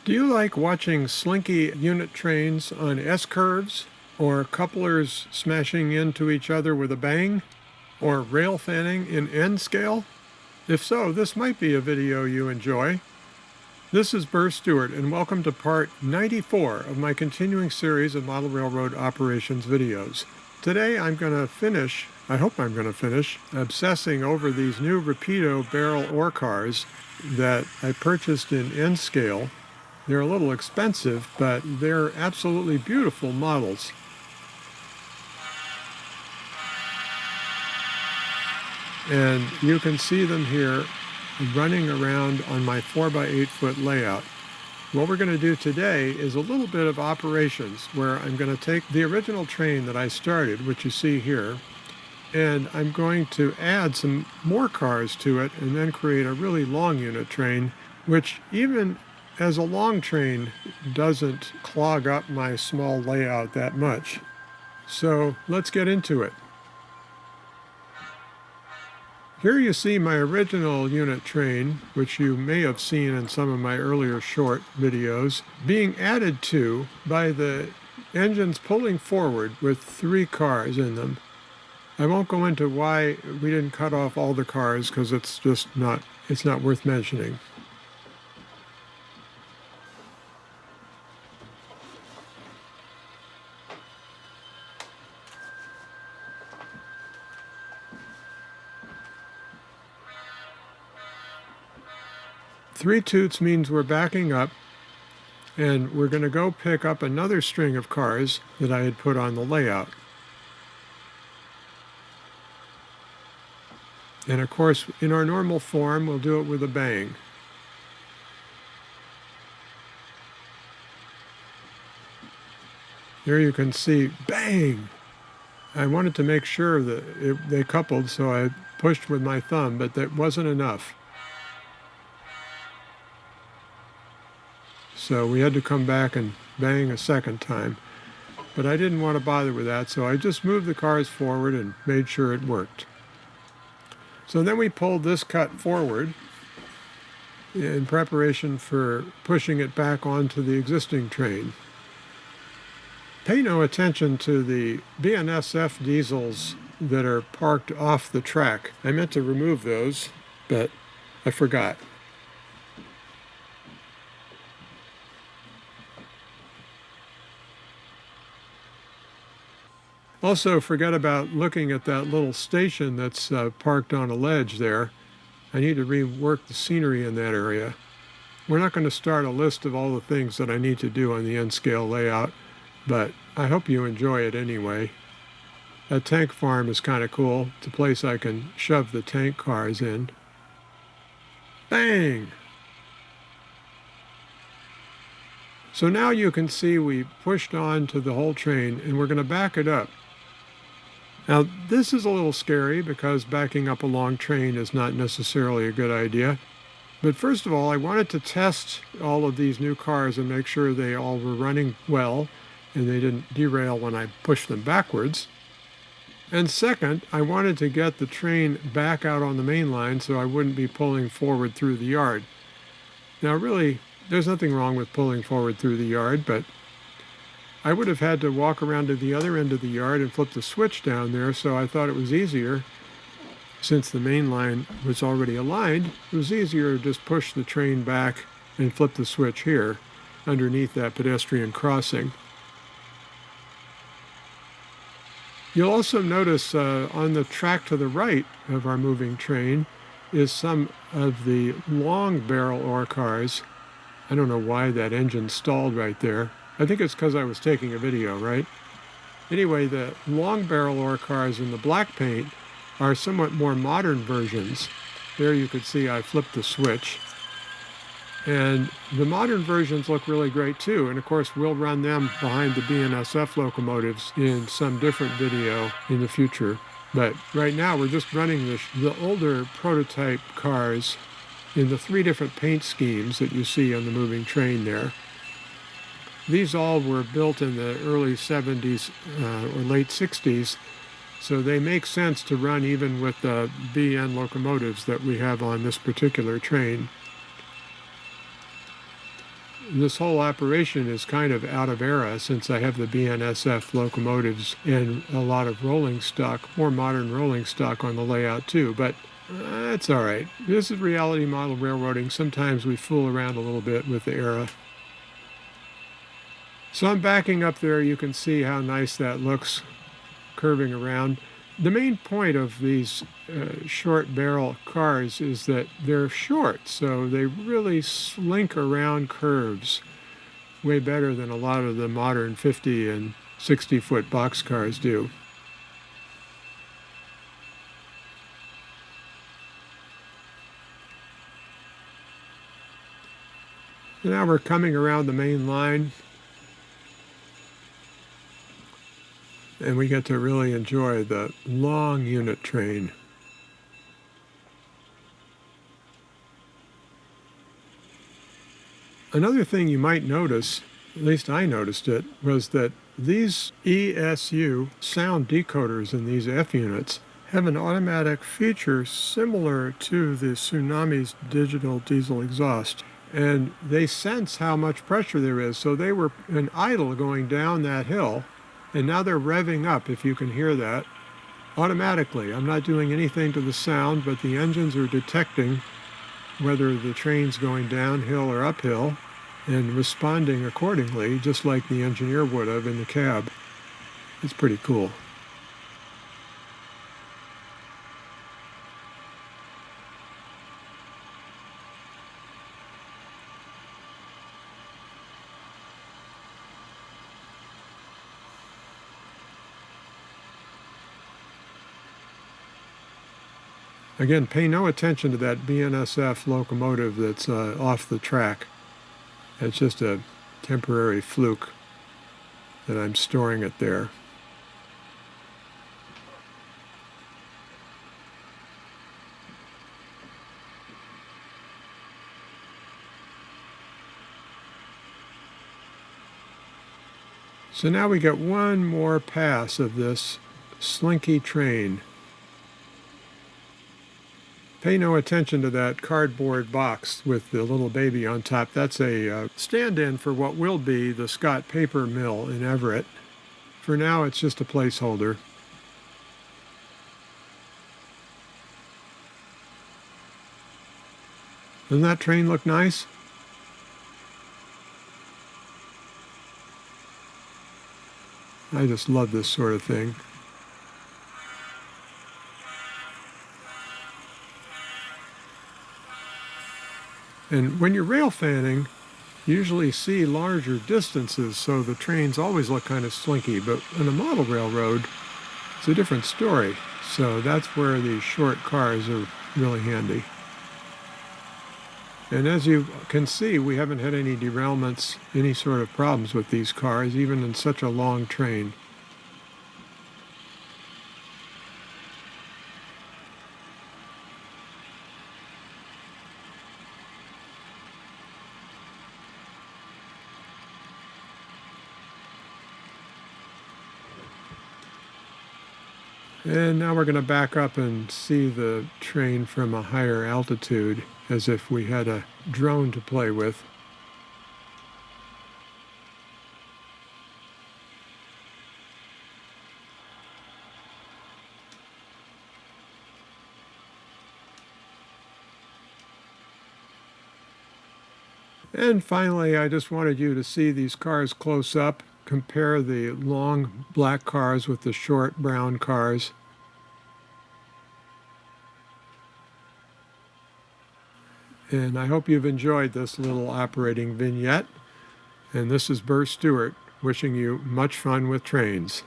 Do you like watching slinky unit trains on S-curves, or couplers smashing into each other with a bang, or rail fanning in N-scale? If so, this might be a video you enjoy. This is Burr Stewart, and welcome to part 94 of my continuing series of model railroad operations videos. Today I hope I'm going to finish, obsessing over these new Rapido barrel ore cars that I purchased in N-scale. They're a little expensive, but they're absolutely beautiful models. And you can see them here running around on my 4x8 foot layout. What we're going to do today is a little bit of operations where I'm going to take the original train that I started, which you see here, and I'm going to add some more cars to it and then create a really long unit train, which even as a long train doesn't clog up my small layout that much. So let's get into it. Here you see my original unit train, which you may have seen in some of my earlier short videos, being added to by the engines pulling forward with 3 cars in them. I won't go into why we didn't cut off all the cars because it's not worth mentioning. Three toots means we're backing up, and we're going to go pick up another string of cars that I had put on the layout. And of course, in our normal form, we'll do it with a bang. There you can see, bang! I wanted to make sure that they coupled, so I pushed with my thumb, but that wasn't enough. So we had to come back and bang a second time. But I didn't want to bother with that, so I just moved the cars forward and made sure it worked. So then we pulled this cut forward in preparation for pushing it back onto the existing train. Pay no attention to the BNSF diesels that are parked off the track. I meant to remove those, but I forgot. Also, forget about looking at that little station that's parked on a ledge there. I need to rework the scenery in that area. We're not going to start a list of all the things that I need to do on the N-scale layout, but I hope you enjoy it anyway. That tank farm is kind of cool. It's a place I can shove the tank cars in. Bang! So now you can see we pushed on to the whole train, and we're going to back it up. Now, this is a little scary because backing up a long train is not necessarily a good idea. But first of all, I wanted to test all of these new cars and make sure they all were running well and they didn't derail when I pushed them backwards. And second, I wanted to get the train back out on the main line so I wouldn't be pulling forward through the yard. Now, really, there's nothing wrong with pulling forward through the yard, but I would have had to walk around to the other end of the yard and flip the switch down there, so I thought it was easier, since the main line was already aligned, it was easier to just push the train back and flip the switch here underneath that pedestrian crossing. You'll also notice on the track to the right of our moving train is some of the long barrel ore cars. I don't know why that engine stalled right there. I think it's because I was taking a video, right? Anyway, the long barrel ore cars in the black paint are somewhat more modern versions. There you could see I flipped the switch. And the modern versions look really great too. And of course, we'll run them behind the BNSF locomotives in some different video in the future. But right now, we're just running the older prototype cars in the 3 different paint schemes that you see on the moving train there. These all were built in the early 70s or late 60s, so they make sense to run even with the BN locomotives that we have on this particular train. this whole operation is kind of out of era since I have the BNSF locomotives and a lot of rolling stock, more modern rolling stock on the layout too, but that's all right. This is reality model railroading. Sometimes we fool around a little bit with the era. So I'm backing up there. You can see how nice that looks curving around. The main point of these short barrel cars is that they're short, so they really slink around curves way better than a lot of the modern 50 and 60-foot box cars do. Now we're coming around the main line, and we get to really enjoy the long unit train. Another thing you might notice, at least I noticed it, was that these ESU sound decoders in these F units have an automatic feature similar to the Tsunami's digital diesel exhaust. And they sense how much pressure there is. So they were in idle going down that hill, and now they're revving up, if you can hear that, automatically. I'm not doing anything to the sound, but the engines are detecting whether the train's going downhill or uphill and responding accordingly, just like the engineer would have in the cab. It's pretty cool. Again, pay no attention to that BNSF locomotive that's off the track. It's just a temporary fluke that I'm storing it there. So now we get one more pass of this slinky train. Pay no attention to that cardboard box with the little baby on top. That's a stand-in for what will be the Scott Paper Mill in Everett. For now, it's just a placeholder. Doesn't that train look nice? I just love this sort of thing. And when you're rail fanning, you usually see larger distances, so the trains always look kind of slinky. But on a model railroad, it's a different story. So that's where these short cars are really handy. And as you can see, we haven't had any derailments, any sort of problems with these cars, even in such a long train. And now we're going to back up and see the train from a higher altitude, as if we had a drone to play with. And finally, I just wanted you to see these cars close up. Compare the long black cars with the short brown cars. And I hope you've enjoyed this little operating vignette. And this is Burr Stewart wishing you much fun with trains.